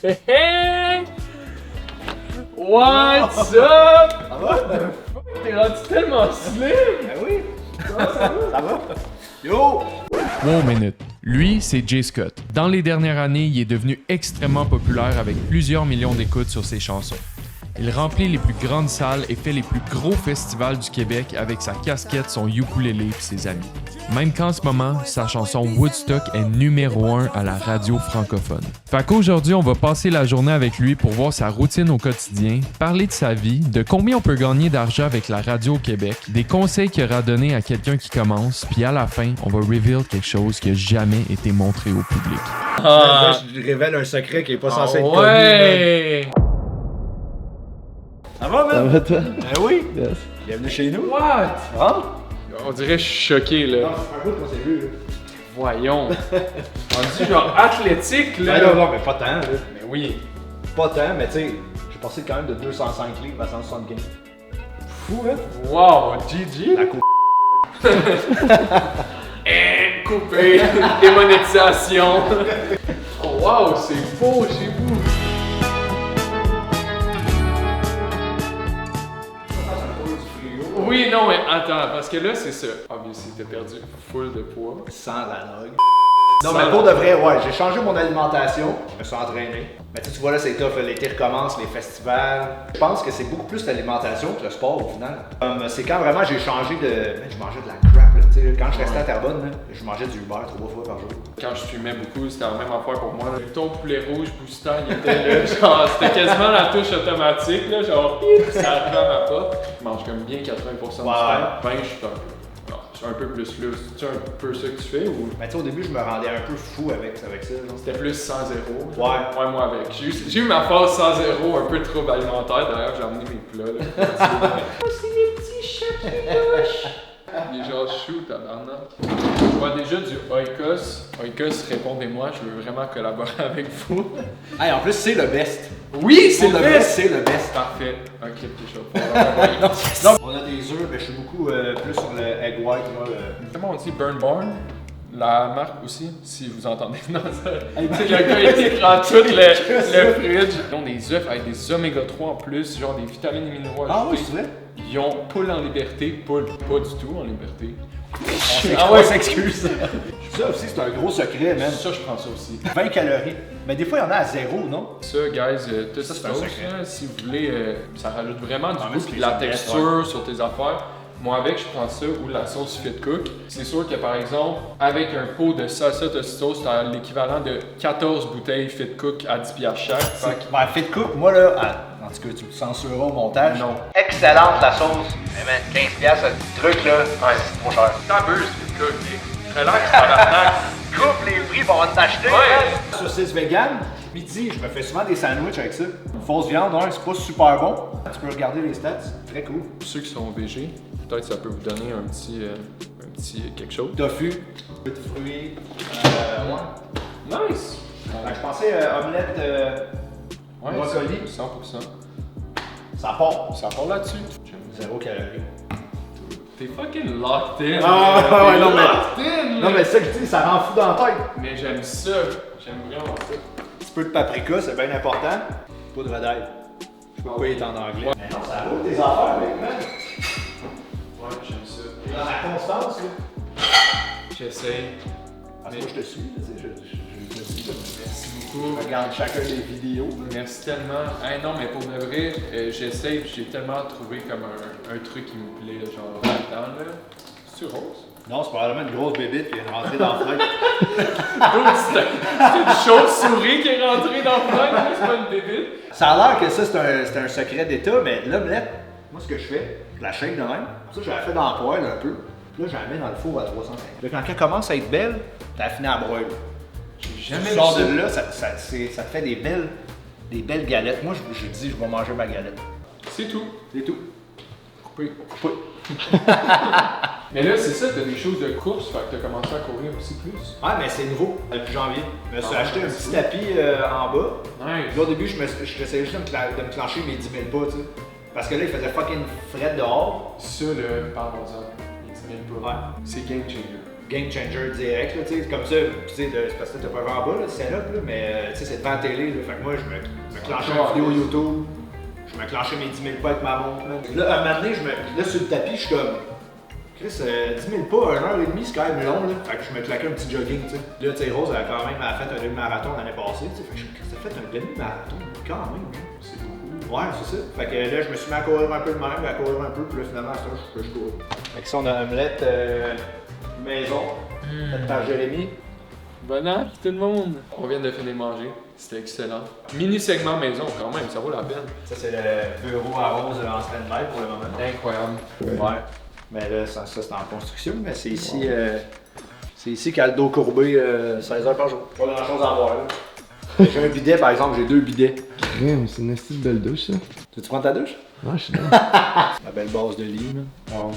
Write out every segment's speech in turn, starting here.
Hey, hey! What's up? Ça va? T'es rendu tellement slim! Ben oui! Ça va? Yo! Wow minute. Lui, c'est Jay Scott. Dans les dernières années, il est devenu extrêmement populaire avec plusieurs millions d'écoutes sur ses chansons. Il remplit les plus grandes salles et fait les plus gros festivals du Québec avec sa casquette, son ukulélé et ses amis. Même qu'en ce moment, sa chanson Woodstock est numéro 1 à la radio francophone. Fait qu'aujourd'hui, on va passer la journée avec lui pour voir sa routine au quotidien, parler de sa vie, de combien on peut gagner d'argent avec la radio au Québec, des conseils qu'il aura donné à quelqu'un qui commence, puis à la fin, on va reveal quelque chose qui n'a jamais été montré au public. Là, je révèle un secret qui est pas censé être connu. Ouais! Ça va, man? Ça va toi? Ben oui! Yes. Bienvenue chez nous. What? Hein? On dirait que je suis choqué là. Non, ça fait un bout qu'on s'est vu, là. Voyons. On dit genre athlétique là. Ben non, mais pas tant, là. Mais oui. Pas tant, mais tu sais, j'ai passé quand même de 205 livres à 175. Fou, hein? Wow, GG. La coupe. Coupé. Démonétisation. Oh, wow, c'est beau chez vous. Oui, non, mais attends, parce que là, c'est ça. Obviously, t'as perdu full de poids. Sans la drogue. Non, mais pour de vrai, ouais, j'ai changé mon alimentation. Je me suis entraîné. Mais tu vois, là, c'est tough. L'été recommence, les festivals. Je pense que c'est beaucoup plus l'alimentation que le sport au final. C'est quand vraiment j'ai changé de. Man, je mangeais de la crap, là. Tu sais, quand je restais à Terrebonne, là, je mangeais du Uber 3 fois par jour. Quand je fumais beaucoup, c'était la même affaire pour moi. Le ton poulet rouge boostant, il était là. Genre, c'était quasiment la touche automatique, là. Genre, ça arrive à ma porte. Je mange comme bien 80% du temps. Ben, je suis un peu. Non, je suis un peu plus là. C'est-tu un peu ça que tu fais ou. Mais tu sais, au début, je me rendais un peu fou avec ça. Genre. C'était plus 100-0. Ouais. Ouais, moi avec. J'ai eu ma phase 100-0, un peu de trouble alimentaire. D'ailleurs, j'ai amené mes plats, là. Oh, c'est mes petits chats qui douchent. Il est genre chou, tabarnak. Je vois déjà du Oikos. Oikos, répondez-moi, je veux vraiment collaborer avec vous. Hey, en plus, c'est le best. Oui, c'est le best. C'est le best. Parfait. Ok, t'es chaud. Non, on a des œufs, mais je suis beaucoup plus sur le egg white, moi. Comment on dit Burn Barn? La marque aussi, si vous entendez dans ça. C'est le gars qui prend tout le fridge. Ils ont des œufs avec des oméga 3 en plus, genre des vitamines et minéraux. Ah oui, ajoutés. c'est vrai? Ils ont poule en liberté, poule pas du tout en liberté. On s'excuse. Ça aussi, c'est un gros secret, man. Ça, je prends ça aussi. 20 calories. Mais des fois, il y en a à zéro, non? Ça, guys, tout Ça, ça, c'est un secret. si vous voulez, ça rajoute vraiment du mais goût c'est et de la les texture sur tes affaires. Moi, avec, je prends ça ou la sauce Fit Cook. C'est sûr que, par exemple, avec un pot de salsa Tostitos, t'as l'équivalent de 14 bouteilles Fit Cook à 10$ chaque. Fait que- Ben, Fit Cook, moi, là, en tout cas, tu me censureras au montage. Non. Excellente, la sauce. Mais man, 15$, ce truc-là, c'est trop cher. T'abuses, Fit Cook. Relax, tabarnak. Coupe les prix pour t'acheter. Ouais. Saucisse vegan, midi, je me fais souvent des sandwichs avec ça. Une fausse viande, ouais, c'est pas super bon. Tu peux regarder les stats, très cool. Pour ceux qui sont végés, peut-être ça peut vous donner un petit quelque chose. Tofu, peu de fruits, ouais. Nice! Je pensais omelette Ouais, brocoli. 100%. Ça part. Ça part là-dessus. 0 calories. T'es fucking locked in. Ah, là. ouais, T'es non, mais- locked in, là. Non mais ça que je dis, ça rend fou dans la tête. Mais j'aime ça. J'aime vraiment ça. Un petit peu de paprika, c'est bien important. Poudre d'ail. Je sais pas pourquoi il est en anglais. Mais non, ça roule tes affaires, mec, man. Ouais, j'aime ça. Dans la constance, là. J'essaye. Parce que moi, je te suis, là, je te suis. Merci beaucoup. Je regarde chacun des vidéos. Merci tellement. Hey, non, mais pour de vrai, j'essaye. J'ai tellement trouvé comme un truc qui me plaît, genre là-dedans, là. C'est rose? Non, c'est probablement une grosse bébite qui vient de rentrer dans la fenêtre. C'est une chauve-souris qui est rentrée dans le flingue, c'est pas une bébite. Ça a l'air que ça, c'est un secret d'état, mais l'omelette, moi, ce que je fais, je la shake de même. Ça, je la fais dans la poêle un peu. Puis là, je la mets dans le four à 350. Là, quand elle commence à être belle, t'as fini à broyer. J'ai jamais Tu vu sors ça. de là, ça te fait des belles galettes. Moi, je dis, je vais manger ma galette. C'est tout. C'est tout. Coupé. Oui. Mais là, c'est ça, t'as des choses de course, fait que t'as commencé à courir aussi plus. Ouais, mais c'est nouveau, depuis janvier. Je me suis Ah, acheté un c'est petit cool. tapis en bas. Nice. Puis là, au début, j'essayais juste de me clencher mes 10 000 pas, tu sais. Parce que là, il faisait fucking fret dehors. Ça, là, parlons-en. Les 10 000 pas. Ouais. C'est game changer. game changer direct, là, tu sais, comme ça, tu sais, c'est parce que t'as pas vraiment bas, là, c'est là, mais tu sais, c'est devant la télé, là, fait que moi, je me clenchais une vidéo YouTube, je me clenchais mes 10 000 pas avec ma montre, man. Là, à un moment donné, là, sur le tapis, je suis comme, Chris, 10 000 pas, 1h30, c'est quand même long, là, fait que je me claquais un petit jogging, tu sais. Là, tu sais, Rose, elle a quand même fait un demi-marathon l'année passée, tu sais, fait que je me suis fait un demi-marathon, quand même, hein. C'est beaucoup. Ouais, c'est ça. Fait que là, je me suis mis à courir un peu de même, à courir un peu, puis là, finalement, ça, je cours. Fait que ça, on a omelette maison, faite par Jérémy. Bon app tout le monde! On vient de finir de manger, c'était excellent. Mini segment maison quand même, ça vaut la peine. Ça, c'est le bureau à Rose en stand-by pour le moment. Incroyable. Ouais. Mais là, ça c'est en construction, mais c'est ici, qu'elle a le dos courbé 16 heures par jour. Pas grand chose à voir, là. J'ai un bidet, par exemple, j'ai 2 bidets. Crème, c'est une petite belle douche, ça. Tu prends ta douche? Ouais, je suis là. La belle base de lit, là. Wow.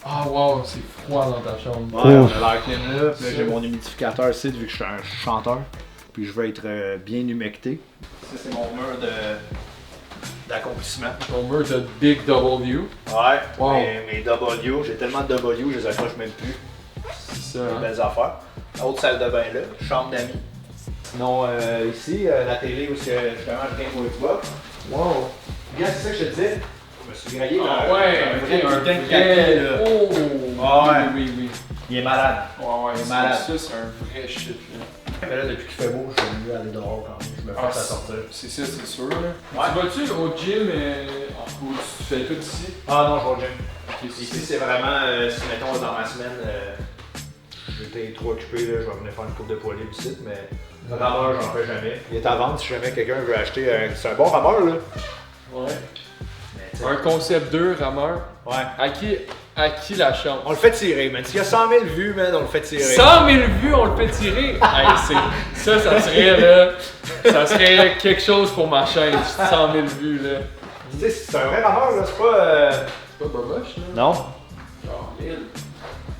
Ah wow, c'est froid dans ta chambre. Ouais, on a l'air clim là. Puis là, j'ai mon humidificateur ici, vu que je suis un chanteur. Puis je veux être bien humecté. Ça, c'est mon mur d'accomplissement. Ton mur de Big W. Ouais, Wow. mes W, j'ai tellement de W, je les accroche même plus. C'est ça, Des hein? belles affaires. Autre salle de bain là, chambre d'amis. Sinon, ici, la télé où justement je viens pour Xbox. Wow. Regarde, c'est ça que je te disais. Je me suis grillé dans Ah ouais, un ok, vrai un putain de vrai... café, là. Oh! Ouais. Oui. Il est malade. Ouais, Il est malade. ça c'est un vrai shit là. Mais là, depuis qu'il fait beau, je suis mieux aller dehors quand même. Je me force à sortir. C'est ça, c'est sûr là. Ouais. Tu vas-tu au gym ou tu fais tout ici? Ah non, je vais au gym. Ok, Ici, c'est vraiment, si mettons dans ma semaine, j'étais trop occupé, là, je vais venir faire une coupe de poids libre ici, mais le rameur, j'en fais jamais. Il est à vendre si jamais quelqu'un veut acheter. C'est un bon rameur, là. Ouais. Mais, tu sais, Un concept 2, rameur. ouais. À qui la chance? On le fait tirer, man. S'il y a 100 000 vues, man, on le fait tirer. 100 000 vues, on le fait tirer! Hey, ça serait là. Ça serait quelque chose pour ma chaîne, 100 000 vues là. Tu sais, c'est un vrai rameur, là. C'est pas. C'est pas boboche là? Non. Genre, mille.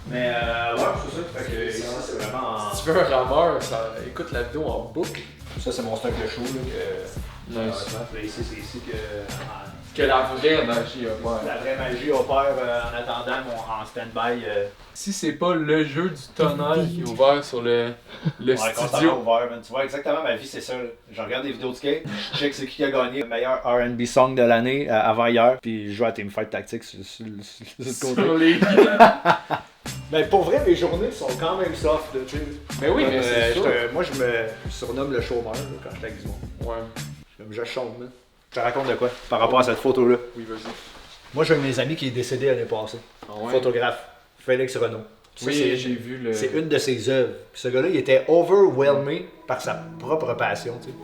Mais, ouais, c'est ça. Fait que ici, c'est vraiment. En... Si tu veux un rameur, écoute la vidéo en boucle. Ça, c'est mon stock de show, là. Nice. Là, ici, c'est ici que. Que la vraie magie opère. La vraie magie opère en attendant en stand-by. Si c'est pas le jeu du tonnerre qui est ouvert sur le Ouais, constamment studio. ouvert, man. Tu vois exactement ma vie, c'est ça. Là. Je regarde des vidéos de skate, je check c'est qui a gagné le meilleur R&B song de l'année avant hier, puis je joue à Teamfight Tactics sur ce côté. Sur les... Mais pour vrai, mes journées sont quand même soft, là, tu sais. Mais oui, mais c'est sûr. Moi, je me surnomme le chômeur là, quand je suis avec du monde. Ouais. Je chôme, man. Je te raconte de quoi par rapport à cette photo-là. Oui, vas-y. Moi, j'ai un de mes amis qui est décédé l'année passée. Ah ouais? Photographe, Félix Renaud. Ça, Oui, c'est- j'ai vu le... C'est une de ses œuvres. Puis ce gars-là, il était overwhelmé par sa propre passion, tu sais.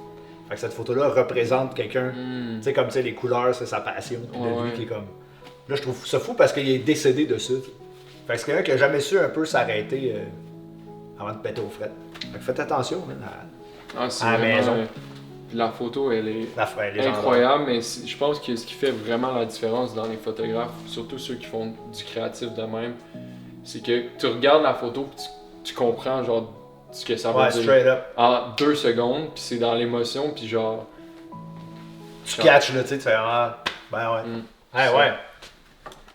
Fait que cette photo-là représente quelqu'un, Hmm. tu sais, comme tu sais, les couleurs, c'est sa passion. Puis Ouais, de lui ouais. qui est comme. Là, je trouve ça fou parce qu'il est décédé de ça, tu sais. Fait que c'est quelqu'un qui a jamais su un peu s'arrêter avant de péter aux frettes. Fait que faites attention, man, Ah, c'est à la vraiment, maison. la photo, elle est la frère, les gens. incroyable, mais je pense que ce qui fait vraiment la différence dans les photographes, surtout ceux qui font du créatif de même, c'est que tu regardes la photo et tu comprends genre ce que ça veut Ouais, dire straight up. en 2 secondes, puis c'est dans l'émotion, puis genre... Tu catches, là, tu sais, tu fais ben ouais. Mm. Ouais.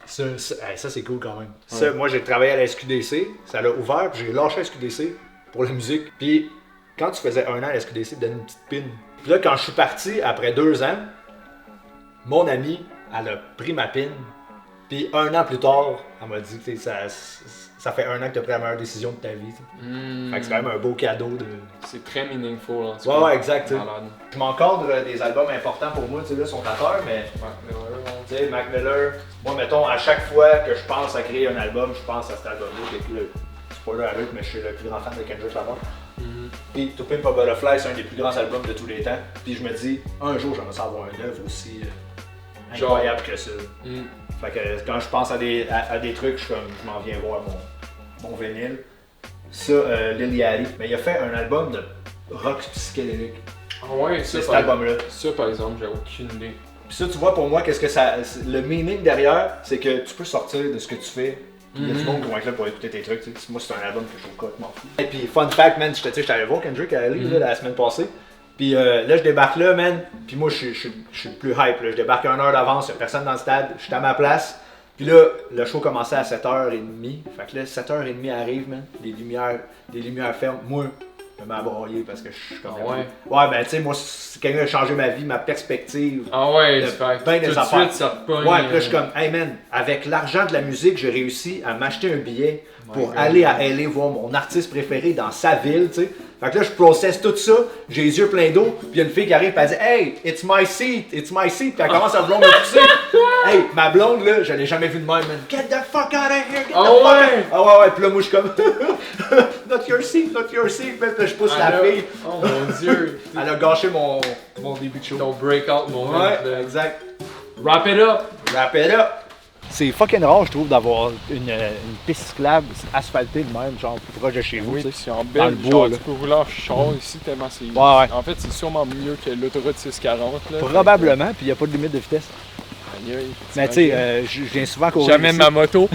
Ça, c'est cool quand même. Ça, moi, j'ai travaillé à la SQDC, ça l'a ouvert, puis j'ai lâché la SQDC pour la musique. Puis quand tu faisais 1 an à la SQDC, tu donnais une petite pin. Puis là, quand je suis parti, après 2 ans, mon amie, elle a pris ma pin. Puis 1 an plus tard, elle m'a dit que ça fait 1 an que tu as pris la meilleure décision de ta vie. T'sais. Fait que c'est quand même un beau cadeau de. C'est très meaningful en tout Ouais, cas. ouais, exact. t'sais. Malade. Je m'encadre des albums importants pour moi, tu sais, là, sont à terre, mais. Tu sais, Mac Miller, moi, mettons, à chaque fois que je pense à créer un album, je pense à cet album-là, qui est le spoiler alert, mais je suis le plus grand fan de Kendrick Lamar. Puis To Pimp a Butterfly, c'est un des plus grands albums de tous les temps. Puis je me dis, un jour, j'aimerais ça avoir une œuvre aussi incroyable que ça. Mm. Fait que quand je pense à des trucs, je m'en viens voir mon vinyle. Ça, Lil Yachty, mais il a fait un album de rock psychédélique. Ah ouais, C'est ça, cet album-là. ça par exemple, j'ai aucune idée. Puis ça, tu vois, pour moi, qu'est-ce que ça. Le meaning derrière, c'est que tu peux sortir de ce que tu fais. Puis il y a du monde qui vont être là pour écouter tes trucs. Tu sais. Moi, c'est un album que je trouve complètement fou. Et puis, fun fact, man, j'étais allé voir Kendrick à Ali là, la semaine passée. Puis là, je débarque là, man. Puis moi, je suis le plus hype. Là. Je débarque 1 heure d'avance, il n'y a personne dans le stade. Je suis à ma place. Puis là, le show commençait à 7h30. Fait que là, 7h30 arrive, man. Les lumières ferment. Moi, je me mets à broyer parce que je suis comme... Ouais, ben tu sais, moi, c'est quelqu'un qui a changé ma vie, ma perspective. Ah ouais, de fait ben tout des de affaires. suite, ça te pogne. Ouais, puis là, je suis comme, hey man, avec l'argent de la musique, j'ai réussi à m'acheter un billet pour aller à LA voir mon artiste préféré dans sa ville, tu sais. Fait que là, je processe tout ça, j'ai les yeux pleins d'eau, puis il y a une fille qui arrive et elle dit « Hey, it's my seat, puis elle commence à vouloir me pousser. Hey, ma blonde, là, je l'ai jamais vue de même, man. Get the fuck out of here, get the fuck out. Ah ouais, puis là, moi, je suis comme « Not your seat, puis là, je pousse la fille. Oh mon Dieu. Elle a gâché mon début de show. Ton breakout moment. Ouais, exact. Wrap it up. Wrap it up. C'est fucking rare, je trouve, d'avoir une piste cyclable asphaltée de même, genre plus proche de chez vous. Oui, tu sais. c'est en Dans le belle, bois, genre, là. tu peux rouler en char ici tellement c'est... Ouais, ouais. En fait, c'est sûrement mieux que l'autoroute 640, là. Probablement, puis il n'y a pas de limite de vitesse. Aïe, aïe. Mais tu sais, je viens souvent courir Jamais ici. ma moto.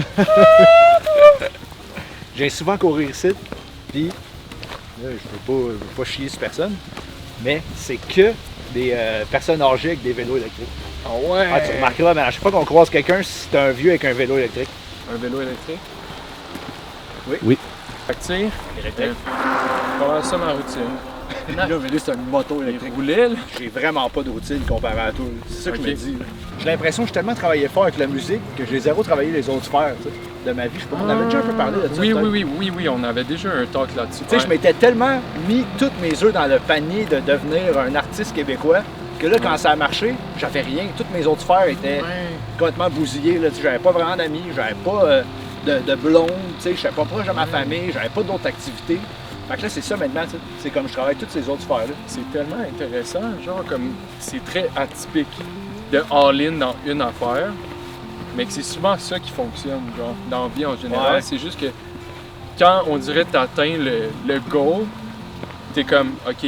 Je viens souvent courir ici, puis là, je veux pas chier sur personne, mais c'est que des personnes âgées avec des vélos électriques. Ah ouais. Ah, tu remarqueras, mais à chaque fois qu'on croise quelqu'un, c'est un vieux avec un vélo électrique. Un vélo électrique. Oui. Fait que tu sais, Électrique. pas mal ça ma routine. Là, le vélo, c'est une moto électrique. Rouler, là. J'ai vraiment pas de routine comparé à toi. C'est ça que Ok. je me dis. Là. J'ai l'impression que j'ai tellement travaillé fort avec la musique que j'ai zéro travaillé les autres sphères tu sais, de ma vie. Je sais pas, on avait déjà un peu parlé de ça. Oui, peut-être. oui, on avait déjà un talk là-dessus. Tu sais, je m'étais tellement mis tous mes œufs dans le panier de devenir un artiste québécois que là, quand ça a marché, j'avais rien. Toutes mes autres sphères étaient complètement bousillées. Là. Tu sais, j'avais pas vraiment d'amis, j'avais pas de blonde, tu sais, je n'étais pas proche de ma famille, j'avais pas d'autres activités. Fait que là, c'est ça maintenant, tu sais. C'est comme je travaille toutes ces autres sphères-là. C'est tellement intéressant, genre comme c'est très atypique de all-in dans une affaire, mais que c'est souvent ça qui fonctionne, genre, dans la vie en général. Ouais. C'est juste que quand on dirait que t'atteins le goal, t'es comme, OK,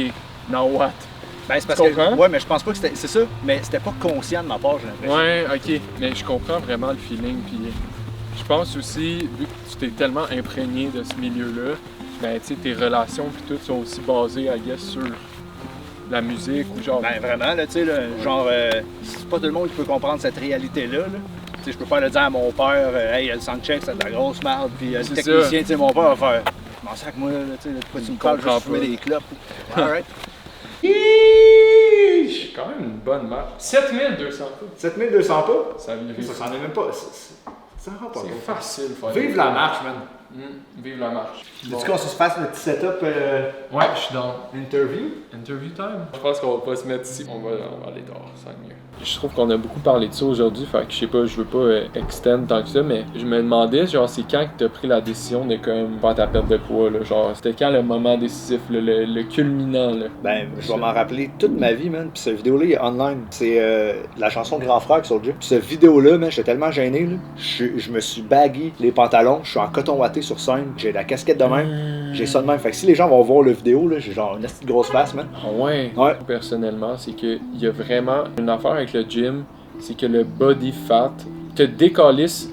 now what? Ben, c'est parce Tu comprends? que. Ouais, mais je pense pas que c'était. C'est ça, mais c'était pas conscient de ma part, j'ai l'impression. Ouais, OK, mais je comprends vraiment le feeling, puis je pense aussi, vu que tu t'es tellement imprégné de ce milieu-là, ben, tu sais, tes relations puis tout sont aussi basées, I guess, sur la musique ou genre... Ben, vraiment, là, tu sais, là, genre, c'est pas tout le monde qui peut comprendre cette réalité-là, là. Tu sais, je peux pas le dire à mon père, hey, le soundcheck, c'est de la grosse merde, puis le C'est technicien, tu sais, mon père va faire. Je m'en sac, moi, là, tu sais, pourquoi tu me parles, je comprends vais fumer pas. des clopes. Alright. C'est quand même une bonne marque. 7200 coups. 7200 pas? Ça vient Ça s'en est même pas. Ça rend pas C'est compte. facile, faire Vive la marche, man. Vive la marche. Veux-tu qu'on se fasse le petit setup Ouais, je suis dans interview? interview time. Je pense qu'on va pas se mettre ici. On va aller dehors, ça va mieux. Je trouve qu'on a beaucoup parlé de ça aujourd'hui, fait que je sais pas, je veux pas extend tant que ça, mais je me demandais, genre, c'est quand que t'as pris la décision de comme faire ta perte de poids, là, genre, c'était quand le moment décisif, là, le culminant, là? Ben, je vais m'en rappeler toute ma vie, man. Puis cette vidéo-là, il est online. C'est la chanson Grand Frère sur le jeu. Puis cette vidéo-là, man, j'étais tellement gêné, là. Je me suis bagué les pantalons, je suis en coton watté sur scène, j'ai la casquette de même, j'ai ça de même. Fait que si les gens vont voir la vidéo, là, j'ai genre une petite grosse face, man. Ah ouais? Ouais. Personnellement, c'est qu'il y a vraiment une affaire avec le gym, c'est que le body fat te décalisse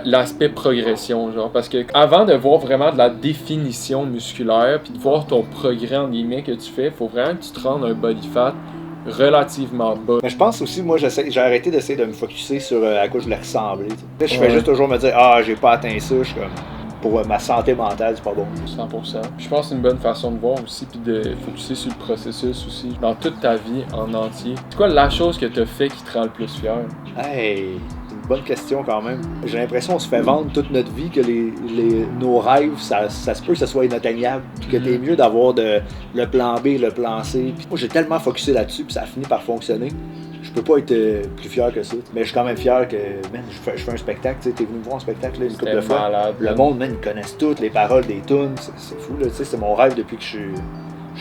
l'aspect progression, genre, parce que avant de voir vraiment de la définition musculaire, puis de voir ton progrès, en guillemets, que tu fais, faut vraiment que tu te rendes un body fat relativement bas. Mais je pense aussi, moi, j'ai arrêté d'essayer de me focusser sur à quoi je voulais ressembler. Tu sais. Là, je fais Ouais. juste toujours me dire, ah, j'ai pas atteint ça, je suis comme, pour ma santé mentale, c'est pas bon. 100%. Je pense que c'est une bonne façon de voir aussi, puis de focuser sur le processus aussi, dans toute ta vie en entier. C'est quoi la chose que tu as fait qui te rend le plus fier? Hey, c'est une bonne question quand même. J'ai l'impression qu'on se fait vendre toute notre vie, que nos rêves, ça se peut que ça soit inatteignable, puis que t'es mieux d'avoir le plan B, le plan C. Puis moi, j'ai tellement focusé là-dessus, puis ça a fini par fonctionner. Je peux pas être plus fier que ça. Mais je suis quand même fier que, man, je fais un spectacle. Tu sais, t'es venu me voir un spectacle là, une couple de C'était fois. malade. Le monde, man, ils connaissent toutes les paroles des tunes. C'est fou, là. Tu sais, c'est mon rêve depuis que je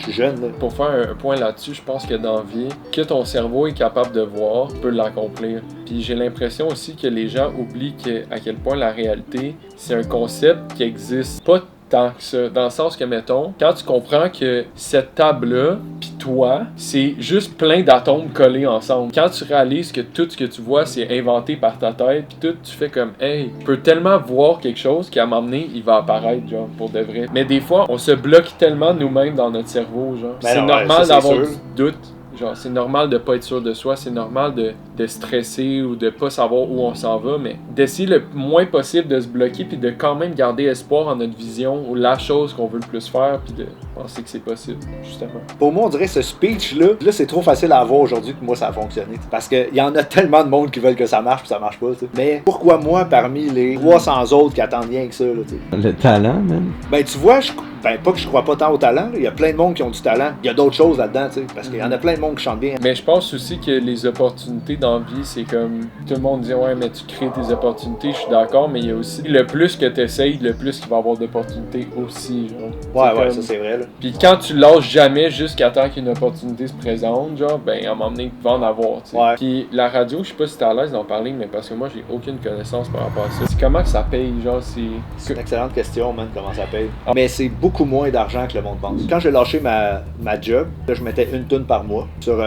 suis jeune, là. Pour faire un point là-dessus, je pense que dans la vie, que ton cerveau est capable de voir, tu peux l'accomplir. Puis j'ai l'impression aussi que les gens oublient à quel point la réalité, c'est un concept qui existe pas tant que ça. Dans le sens que, mettons, quand tu comprends que cette table-là, pis toi, c'est juste plein d'atomes collés ensemble. Quand tu réalises que tout ce que tu vois, c'est inventé par ta tête, pis tout, tu fais comme, hey, je peux tellement voir quelque chose qu'à un moment donné, il va apparaître, genre, pour de vrai. Mais des fois, on se bloque tellement nous-mêmes dans notre cerveau, genre. Ben C'est non, normal ça, c'est d'avoir sûr. du doute. Genre, c'est normal de pas être sûr de soi, c'est normal de stresser ou de pas savoir où on s'en va, mais d'essayer le moins possible de se bloquer puis de quand même garder espoir en notre vision ou la chose qu'on veut le plus faire puis de penser que c'est possible, justement. Pour moi, on dirait que ce speech-là, c'est trop facile à avoir aujourd'hui que moi, ça a fonctionné. Parce qu'il y en a tellement de monde qui veulent que ça marche puis ça marche pas, t'sais. Mais pourquoi moi, parmi les 300 autres qui attendent rien que ça, là, t'sais? Le talent, man. Ben, tu vois, pas que je crois pas tant au talent, il y a plein de monde qui ont du talent. Il y a d'autres choses là-dedans, tu sais, parce qu'il y en a plein de monde qui chantent bien. Mais je pense aussi que les opportunités dans la vie, c'est comme tout le monde dit ouais, mais tu crées tes opportunités, je suis d'accord, mais il y a aussi le plus que tu essayes, le plus qu'il va y avoir d'opportunités aussi, genre. Ouais, comme... ça c'est vrai, là. Puis quand tu lâches jamais jusqu'à temps qu'une opportunité se présente, genre, ben à un moment donné, tu vas en avoir, tu sais. Ouais. Puis la radio, je sais pas si t'es à l'aise d'en parler, mais parce que moi, j'ai aucune connaissance par rapport à ça. C'est comment que ça paye, genre, C'est une excellente question, man, comment ça paye. Mais c'est beaucoup moins d'argent que le monde pense. Quand j'ai lâché ma job, là, je mettais une tune par mois sur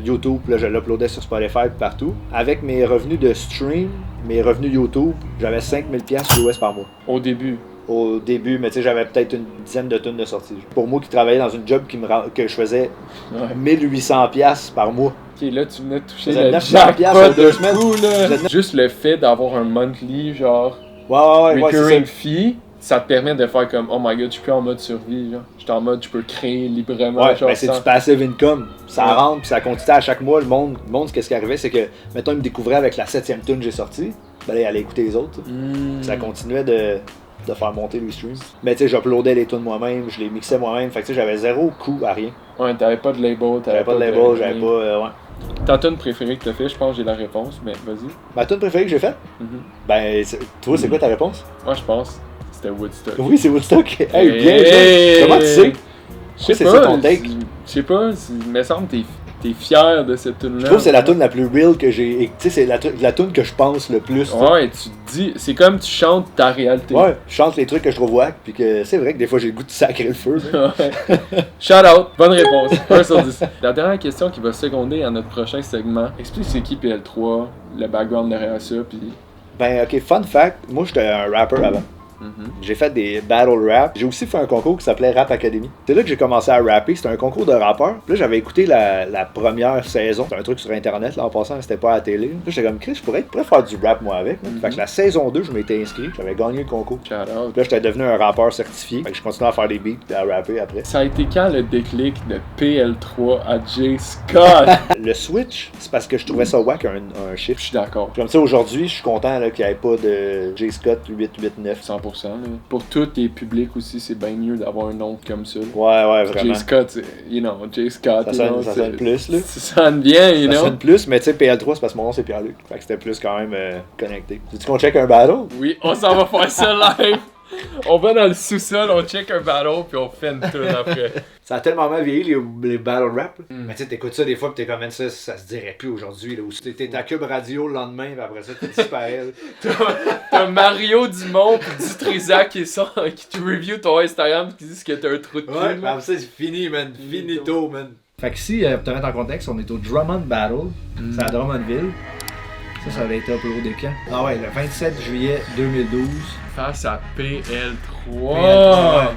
YouTube, là, je l'uploadais sur Spotify et partout. Avec mes revenus de stream, mes revenus YouTube, j'avais 5000$ US par mois. Au début. Au début, mais tu sais, j'avais peut-être une dizaine de tonnes de sorties. Pour moi qui travaillais dans une job que je faisais 1800$ par mois. Ok, là, tu venais de toucher Ça le 900$ jackpot en 2 de semaines. fou, là. Juste le fait d'avoir un monthly, genre, Ouais, recurring c'est fee, ça te permet de faire comme, oh my god, je suis plus en mode survie, genre. Je suis en mode, je peux créer librement, ouais, genre, ben c'est sans... du passive income. Ça Ouais. rentre, puis ça continue à chaque mois. Le monde qu'est-ce qui arrivait, c'est que, mettons, il me découvrait avec la 7e tune que j'ai sortie. Ben là, il allait écouter les autres. Ça continuait de faire monter les streams. Mais tu sais, j'uploadais les tunes moi-même, je les mixais moi-même. Fait que tu sais, j'avais zéro coût à rien. Ouais, t'avais pas de label, J'avais pas de label, j'avais pas. Ouais. Ta tune préférée que t'as fait, je pense que j'ai la réponse, mais vas-y. Ma tune préférée que j'ai faite? Ben, toi, c'est quoi ta réponse? Moi, je pense c'était Woodstock. Oui, c'est Woodstock. Hey, bien, Hey! comment tu sais? Je sais C'est pas, ça ton take? je sais pas, il me semble que t'es fier de cette tune-là. Je trouve que c'est la tune la plus real que j'ai. Tu sais, c'est la tune que je pense le plus. Ouais, tu te dis, c'est comme tu chantes ta réalité. Ouais, je chante les trucs que je trouve wack, puis que c'est vrai que des fois j'ai le goût de sacrer le feu. Ouais. Shout out, bonne réponse. 1 sur 10. La dernière question qui va seconder à notre prochain segment. Explique c'est qui PL3, le background derrière ça, puis... Ben, ok, fun fact, moi j'étais un rapper avant. J'ai fait des battle rap. J'ai aussi fait un concours qui s'appelait Rap Academy. C'est là que j'ai commencé à rapper. C'était un concours de rappeurs. Là, j'avais écouté la première saison. C'était un truc sur Internet, là, en passant, c'était pas à la télé. Là, j'étais comme, Chris, je pourrais faire du rap, moi, avec. Fait que la saison 2, je m'étais inscrit. J'avais gagné le concours. Shout out. Là, j'étais devenu un rappeur certifié. Fait que je continuais à faire des beats et à rapper après. Ça a été quand le déclic de PL3 à J. Scott? Le switch, c'est parce que je trouvais ça wack, un Je chiffre. suis d'accord. Comme ça, aujourd'hui, je suis content là, qu'il n'y ait pas de J. Scott 889. 100%. Là. Pour tous tes publics aussi, c'est bien mieux d'avoir un nom comme ça. Ouais, vraiment. J. Scott, J. Scott, Ça sonne plus, là. Ça sonne bien, you Ça know? sonne plus, mais tu sais, PL3, c'est parce que mon nom c'est Pierre-Luc. Fait que c'était plus quand même connecté. Tu qu'on check un battle? Oui, on s'en va faire ça live. On va dans le sous-sol, on check un battle, puis on fait une tune après. Ça a tellement mal vieilli, les battle rap. Mais tu sais, t'écoutes ça des fois, pis t'es comme, ça se dirait plus aujourd'hui. Là, où t'es à Cube Radio le lendemain, pis après ça, tu disparais. T'as Mario Dumont pis Dutrisac qui te review ton Instagram qui disent que t'as un trou de cul. Ouais, là. mais ça, c'est fini, man. Finito, man. Fait que si, pour te mettre en contexte, on est au Drummond Battle. C'est à Drummondville. Ça avait été uploadé des camps. Ah ouais, le 27 juillet 2012. Face à PL3.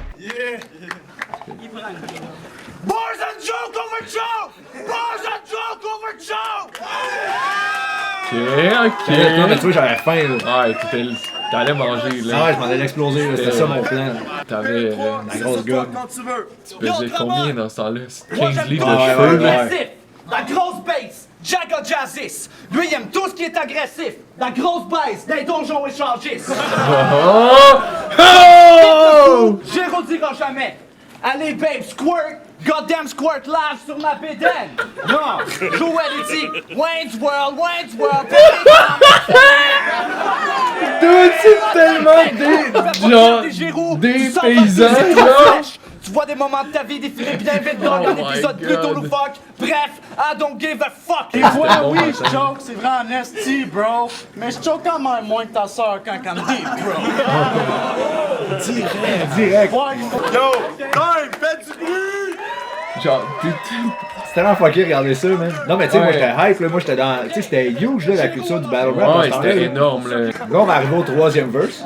Bars and joke over choke! Bars and joke over choke! Ok. Non, mais tu vois, j'avais faim, là. Ouais, t'allais manger là. Ah ouais, je m'en allais exploser, là. C'était ça mon plan. T'avais. La grosse gomme. Quand tu veux. Tu pesais combien dans ce temps-là? Moi, 15 j'aime livres tout de ce qui est cheveux. agressif. La grosse bass, Jagga Jazzis. Lui, il aime tout ce qui est agressif. La grosse bass, des donjons échangistes. Oh! Géro dira jamais. Allez, babe, squirt. Goddamn squirt live sur ma bédaine. Non, Joël dit Wayne's World, Wayne's World. Dude, c'est tellement Genre, des paysans, tu vois des moments de ta vie défiler bien vite dans Oh un my épisode God. plutôt loufoque. Bref, I don't give a fuck. Des fois, oui, je choke, c'est vrai en esti, bro. Mais je choke quand même moins que ta soeur quand elle me dit, bro. Direct. Ouais. Yo, time, faites du bruit. Genre, C'est tellement fucké, regardez ça, man. Non, mais tu sais, moi Ouais. j'étais hype, là. Moi j'étais dans. Tu sais, c'était huge, là, la culture du battle rap. ouais, c'était énorme là. Là, on va arriver au 3e verse.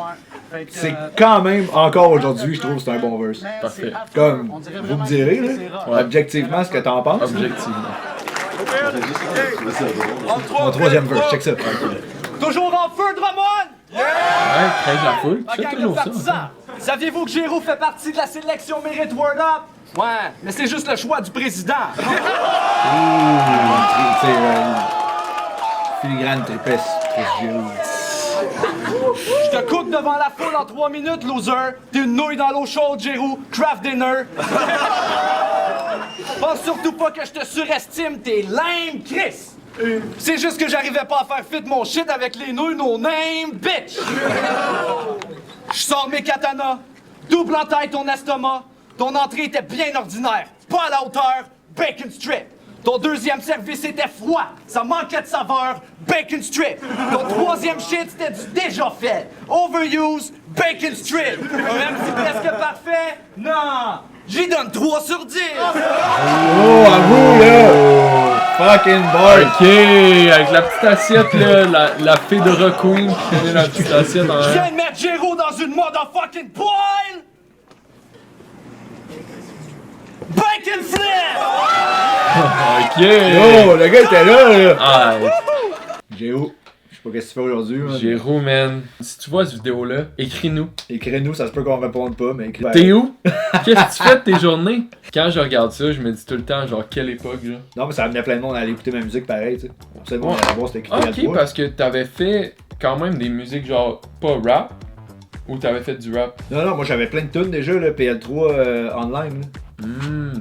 Fait que, C'est quand même, encore aujourd'hui, je trouve que c'est un bon verse. mais Parfait. c'est affreux. Comme, On dirait vous vraiment me direz, que c'est là, rare. objectivement, ce que t'en penses. Objectivement. Mon troisième verse, check ça. Toujours en feu, Drummond! Ouais, crève la foule. La Tu fais gang de toujours ça. partisans! Saviez-vous que Giroud fait partie de la sélection Merit Word Up? Ouais, mais c'est juste le choix du président. C'est filigrane tripesse, Giroud. Je te coupe devant la foule en 3 minutes, loser. T'es une nouille dans l'eau chaude, Giroud. Craft dinner. Pense surtout pas que je te surestime, t'es lame, Chris. C'est juste que j'arrivais pas à faire fit mon shit avec les nouilles no name, bitch. Je sors mes katanas, double en taille ton estomac. Ton entrée était bien ordinaire, pas à la hauteur, bacon strip. Ton deuxième service était froid, ça manquait de saveur, bacon strip. Ton troisième shit, c'était du déjà fait, overuse, bacon strip. Un MC presque parfait? Non! J'y donne 3 sur 10! Oh, avoue, là! Fucking boy! Ok, avec la petite assiette, là, la Fedora Queen qui connaît la petite assiette en Je l'air. viens de mettre Giroud dans une motherfucking poêle! Bacon flip! Ok! Oh, le gars était là! Ah, Géo, je sais pas qu'est-ce que tu fais aujourd'hui, man. Géraud, man. Si tu vois cette vidéo-là, écris-nous. Écris-nous, ça se peut qu'on réponde pas, mais écris. T'es où? Qu'est-ce que tu fais de tes journées? Quand je regarde ça, je me dis tout le temps, genre, quelle époque, genre. Non, mais ça amenait plein de monde à aller écouter ma musique pareil, tu sais. On sait, bon, Ouais. on allait voir c'était écrit Ah, ok, parce que t'avais fait quand même des musiques, genre, pas rap, ou t'avais fait du rap. Non, moi j'avais plein de tunes déjà, là, PL3 online. Là.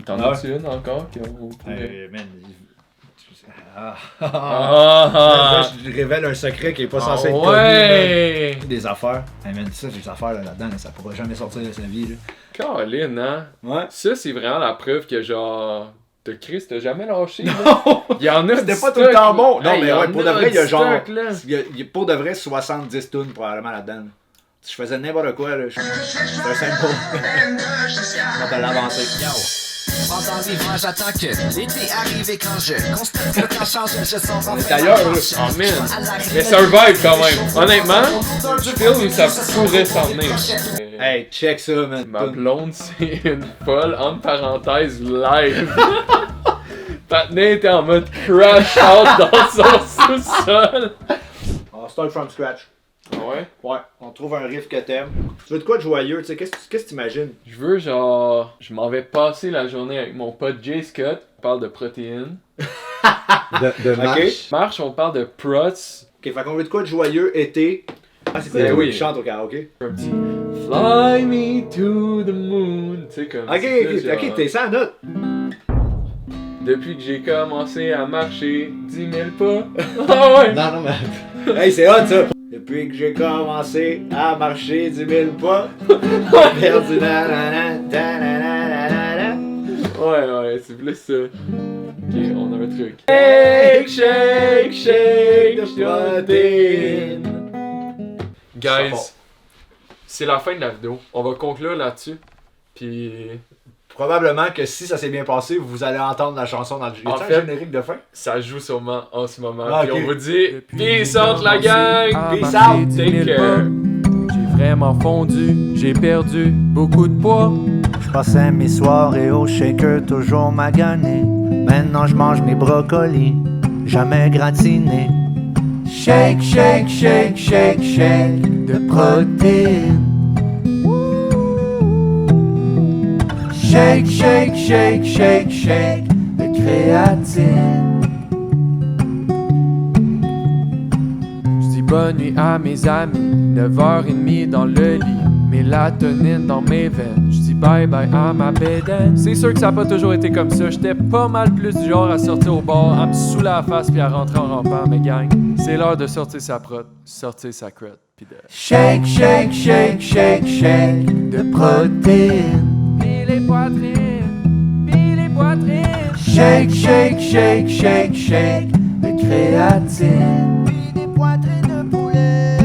T'en Ah. as-tu une encore? qu'on pourrait- Man, Ah, Là, ah, je révèle un secret qui est pas ah, censé être connu. ouais! Man. Des affaires. Hey, man, ça, des affaires là-dedans, là, ça pourra jamais sortir de sa vie. Là. Caroline, hein? Ouais. Ça, c'est vraiment la preuve que, genre, de Chris, t'as jamais lâché, là. Il y en a C'était du pas tout stock, le temps bon. Non, Hey, mais il y ouais, en pour de a vrai, il y a du genre. stock, là. Il y a pour de vrai 70 tunes probablement là-dedans. Si je faisais n'importe quoi, là, c'est un sample. On va l'avancer. Pendant l'hiver, j'attends que l'été arrive et quand je constate que le temps change, je sens en D'ailleurs, là, Oh man! Mais c'est un vibe quand même. Honnêtement, je feel où ça pourrait s'en venir. Hey, check ça, man. Ma blonde, c'est une folle, entre parenthèses, live. Patnais était en mode crash out dans son sous-sol. On start from scratch. Ah ouais? Ouais, on trouve un riff que t'aimes. Tu veux de quoi de joyeux, tu sais, qu'est-ce que t'imagines? Je veux genre... Je m'en vais passer la journée avec mon pote Jay Scott. On parle de protéines. De marche. Marche, on parle de prots. Ok, fait qu'on veut de quoi de joyeux, été. Ah, c'est Ben toi oui. qui chante au karaoké. Un petit Fly me to the moon. Tu sais, comme Ok, c'est ça, ok, genre, t'es sans note. Depuis que j'ai commencé à marcher 10 000 pas. Ah ouais! Non, mais. Hey, c'est hot ça! Depuis que j'ai commencé à marcher 10 000 pas, perdu nanana, tananana. Ouais, c'est plus ça. Ok, on a un truc. Shake, shake, shake the protein. Guys, c'est la fin de la vidéo. On va conclure là-dessus. Puis, Probablement que si ça s'est bien passé, vous allez entendre la chanson dans le En y a-t-il un fait- générique de fin. ça joue sûrement en ce moment. Ah, Puis ok. on vous dit, peace out la gang! Peace out! Take care! J'ai vraiment fondu, j'ai perdu beaucoup de poids. Je passais mes soirées au shaker, toujours magané. Maintenant je mange mes brocolis, jamais gratinés. Shake, shake, shake, shake, shake de protéines. Shake, shake, shake, shake, shake de créatine. Je dis bonne nuit à mes amis, 9h30 dans le lit, mélatonine dans mes veines. Je dis bye bye à ma bédaine. C'est sûr que ça a pas toujours été comme ça, j'étais pas mal plus du genre à sortir au bar, à me saouler la face puis à rentrer en rampant. Mais gang, c'est l'heure de sortir sa prot, sortir sa crotte, puis de... Shake, shake, shake, shake, shake de protéines. Pis les poitrines, pis les poitrines. Shake, shake, shake, shake, shake de créatine. Puis des poitrines de poulet.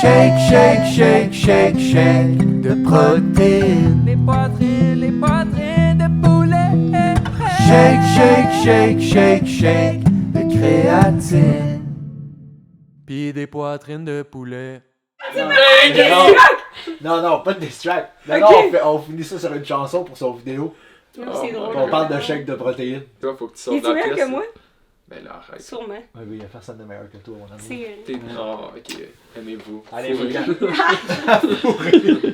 Shake, shake, shake, shake, shake de protéines. Les poitrines de poulet. Shake, shake, shake, shake, shake de créatine. Pis des poitrines de poulet. Non, pas de distract. Non, on finit ça sur une chanson pour son vidéo. Non, Oh, c'est drôle. On parle de chèque de protéines. Toi, faut que tu Il sortes est de la meilleur pièce. que moi? Ben là, arrête. Sûrement. Oui, il y a personne de meilleur que toi, mon ami. C'est T'es... Oh, ok. Aimez-vous. Allez, Fourré. faut